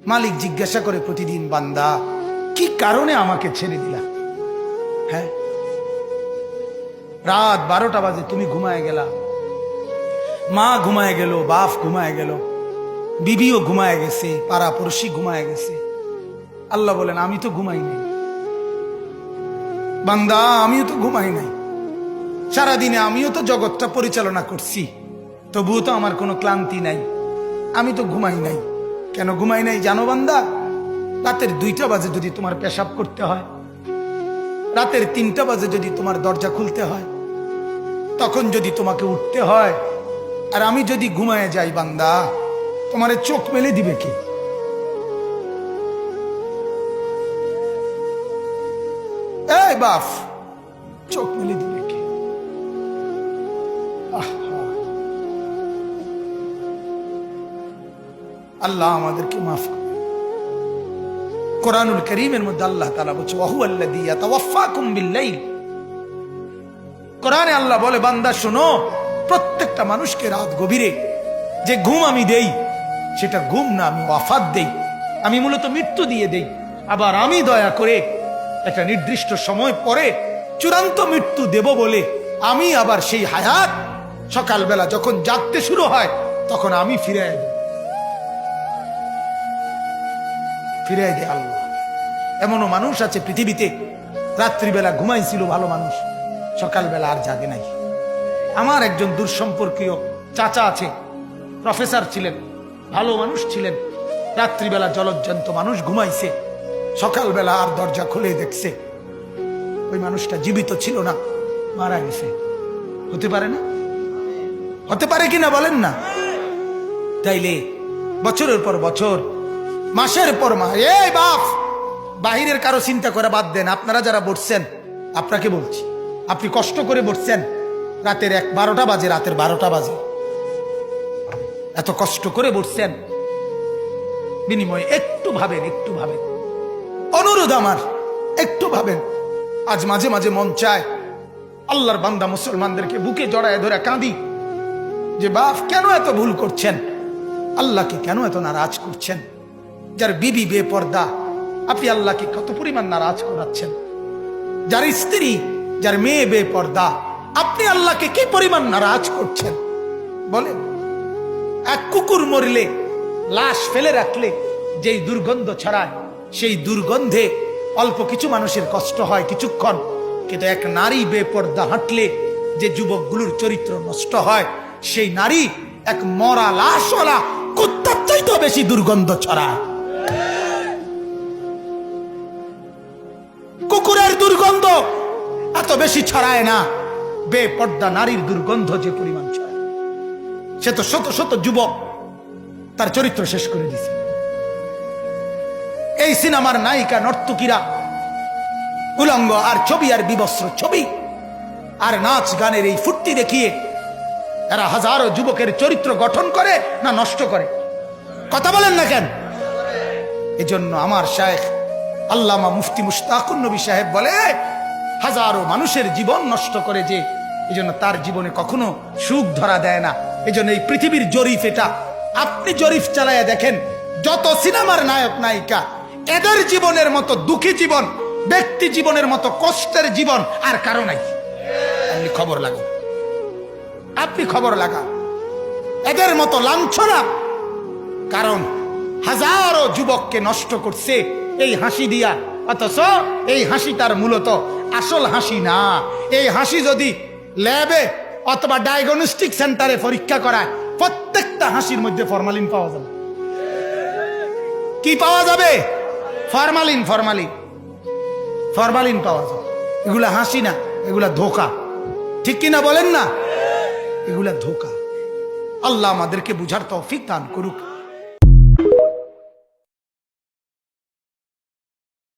মালিক জিজ্ঞাসা করে প্রতিদিন, বান্দা কি কারণে আমাকে ছেড়ে দিলা? হ্যাঁ, রাত 12টা বাজে তুমি ঘুমায় গেলা, মা ঘুমায় গেল, বাপ ঘুমায় গেল, বিবিও ঘুমায় গেছে, পাড়া পড়শি ঘুমায় গেছে। আল্লাহ বলেন, আমি তো ঘুমাই নাই বান্দা, আমিও তো ঘুমাই নাই। সারাদিনে আমিও তো জগৎটা পরিচালনা করছি, তবুও তো আমার কোনো ক্লান্তি নাই, আমি তো ঘুমাই নাই। কেন ঘুমাই নাই জানো বান্দা? রাতের 2টা বাজে যদি তোমার পেশাব করতে হয়, রাতের 3টা বাজে যদি তোমার দরজা খুলতে হয়, তখন যদি তোমাকে উঠতে হয়, আর আমি যদি ঘুমায় যাই বান্দা, তোমারে চোখ মেলে দিবে কে? এই বাপ, চোখ মেলে দিবে কে? আল্লাহ আমাদেরকে মাফ করে। কোরআনুল কারীমের মধ্যে আল্লাহ তাআলা বলছে, ওয়া হুয়াল্লাযী ইয়াতাওয়াফফাকুম বিল-লাইল। কোরআনে আল্লাহ বলে, বান্দা শোনো, প্রত্যেকটা মানুষকে রাত গভীরে যে ঘুম আমি দেই, সেটা ঘুম না, আমি ওয়াফাত দেই, আমি মূলত মৃত্যু দিয়ে দেই। আবার আমি দয়া করে একটা নির্দিষ্ট সময় পরে চূড়ান্ত মৃত্যু দেব বলে আমি আবার সেই হায়াত সকালবেলা যখন জাগতে শুরু হয় তখন আমি ফিরে দেয় আল্লাহ। এমনও মানুষ আছে পৃথিবীতে, রাত্রিবেলা ঘুমাইছিল ভালো মানুষ, সকালবেলা আর জাগে নাই। আমার একজন দূরসম্পর্কীয় চাচা আছে, প্রফেসর ছিলেন, ভালো মানুষ ছিলেন, রাত্রিবেলা জলজ্জান্ত মানুষ ঘুমাইছে, সকালবেলা আর দরজা খুলে দেখছে ওই মানুষটা জীবিত ছিল না, মারা গেছে। হতে পারে না? হতে পারে কিনা বলেন না? তাইলে বছরের পর বছর, মাসের পর মাস, এই বাপ, বাহিরের কারো চিন্তা করে বাদ দেন। আপনারা যারা বসছেন, আপনাকে বলছি, আপনি কষ্ট করে বসছেন, রাতের 12টা বাজে, রাতের 12টা বাজে, এত কষ্ট করে বসছেন, বিনিময়ে একটু ভাবেন, একটু ভাবেন, অনুরোধ আমার, একটু ভাবেন। আজ মাঝে মাঝে মন চায় আল্লাহর বান্দা মুসলমানদেরকে বুকে জড়ায় ধরে কাঁদি যে বাপ, কেন এত ভুল করছেন? আল্লাহকে কেন এত নারাজ করছেন? যার বিবি বেপর্দা, আপনি আল্লাহকে কত পরিমাণ নারাজ করাচ্ছেন। যার স্ত্রী, যার মেয়ে বেপর্দা, আপনি আল্লাহকে কি পরিমাণ নারাজ করছেন বলেন? এক কুকুর মরলে, লাশ ফেলে রাখলে যেই দুর্গন্ধ ছড়ায়, সেই দুর্গন্ধে অল্প কিছু মানুষের কষ্ট হয় কিছুক্ষণ, কিন্তু এক নারী বেপর্দা হাঁটলে যে যুবকগুলোর চরিত্র নষ্ট হয়, সেই নারী এক মরা লাশওয়ালা কুত্তার চাইতেও বেশি দুর্গন্ধ ছড়ায়। কুকুরের দুর্গন্ধ এত বেশি ছড়ায় না, বেপর্দা নারীর দুর্গন্ধ যে পরিমাণ ছড়ায়। সে তো শত শত যুবক তার চরিত্র শেষ করে দিছে। এই সিনেমার নায়িকা নর্তকীরা উলঙ্গ আর ছবি আর বিবস্ত্র ছবি আর নাচ গানের এই ফুর্তি দেখিয়ে এরা হাজারো যুবকের চরিত্র গঠন করে না নষ্ট করে? কথা বলেন না কেন? এজন্য আমার শায়েখ আল্লামা মুফতি মুশতাকুন নবী সাহেব বলে, হাজারো মানুষের জীবন নষ্ট করে যে, এজন্য তার জীবনে কখনো সুখ ধরা দেয় না। এজন্য এই পৃথিবীর জরিফ এটা, আপনি জরিফ চালায়া দেখেন, যত সিনেমার নায়ক নায়িকা, এদের জীবনের মতো দুঃখী জীবন, ব্যক্তি জীবনের মতো কষ্টের জীবন আর কারো নাই। আপনি খবর লাগান, আপনি খবর লাগান, এদের মতো লাঞ্ছনা। কারণ হাজারো যুবককে নষ্ট করছে এই হাসি দিয়া, অথচ এই হাসি তার মূলত আসল হাসি না। এই হাসি যদি ল্যাবে অথবা ডায়াগনস্টিক সেন্টারে পরীক্ষা করায়, প্রত্যেকটা হাসির মধ্যে ফরমালিন পাওয়া যাবে। কি পাওয়া যাবে? ফরমালিন, ফরমালিন, ফরমালিন পাওয়া যাবে। এগুলা হাসি না, এগুলা ধোকা। ঠিক কিনা বলেন না? এগুলা ধোকা। আল্লাহ আমাদেরকে বুঝার তৌফিক দান করুক।